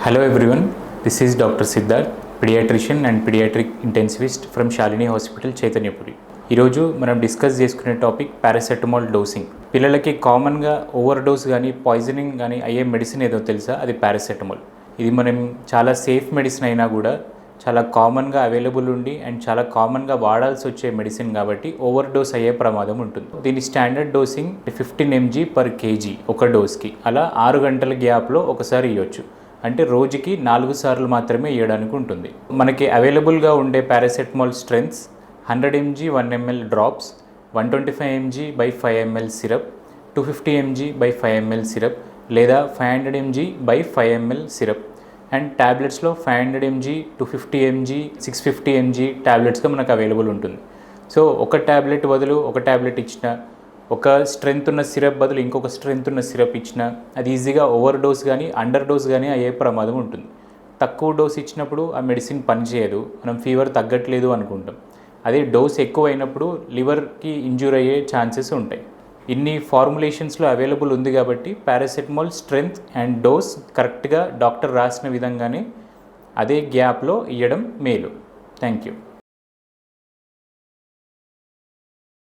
Hello everyone, this is Dr. Siddharth, pediatrician and pediatric intensivist from Shalini Hospital, Chaitanyapuri. ఈరోజు మనం discuss చేసుకునే topic paracetamol dosing. పిల్లలకి కామన్గా over dose కానీ poisoning కానీ అయ్యే మెడిసిన్ ఏదో తెలుసా? అది పారాసెటమాల్. ఇది మనం చాలా సేఫ్ మెడిసిన్ అయినా కూడా చాలా కామన్గా అవైలబుల్ ఉండి అండ్ చాలా కామన్గా వాడాల్సి వచ్చే మెడిసిన్ కాబట్టి ఓవర్ డోస్ అయ్యే ప్రమాదం ఉంటుంది. దీని standard dosing 15 mg per kg ఒక డోస్కి, అలా 6 గంటల గ్యాప్లో ఒకసారి ఇవ్వచ్చు. అంటే రోజుకి 4 సార్లు మాత్రమే ఇవ్వడానికి ఉంటుంది. మనకి అవైలబుల్గా ఉండే paracetamol strengths 100 mg 1 ml drops, 125 mg by 5 ml syrup, 250 mg by 5 ml syrup లేదా 500 mg by 5 ml syrup. And ట్యాబ్లెట్స్లో 500 mg 250 mg 650 mg ట్యాబ్లెట్స్గా మనకు అవైలబుల్ ఉంటుంది. సో ఒక ట్యాబ్లెట్ బదులు ఒక ట్యాబ్లెట్ ఇచ్చిన, ఒక స్ట్రెంత్ ఉన్న సిరప్ బదులు ఇంకొక స్ట్రెంత్ ఉన్న సిరప్ ఇచ్చిన అది ఈజీగా ఓవర్ డోస్ కానీ అండర్ డోస్ కానీ అయ్యే ప్రమాదం ఉంటుంది. తక్కువ డోస్ ఇచ్చినప్పుడు ఆ మెడిసిన్ పనిచేయదు, మనం ఫీవర్ తగ్గట్లేదు అనుకుంటాం. అదే డోస్ ఎక్కువ అయినప్పుడు లివర్కి ఇంజ్యూర్ అయ్యే ఛాన్సెస్ ఉంటాయి. ఇన్ని ఫార్ములేషన్స్లో అవైలబుల్ ఉంది కాబట్టి పారాసెటమాల్ స్ట్రెంత్ అండ్ డోస్ కరెక్ట్గా డాక్టర్ రాసిన విధంగానే అదే గ్యాప్లో ఇవ్వడం మేలు. Thank you.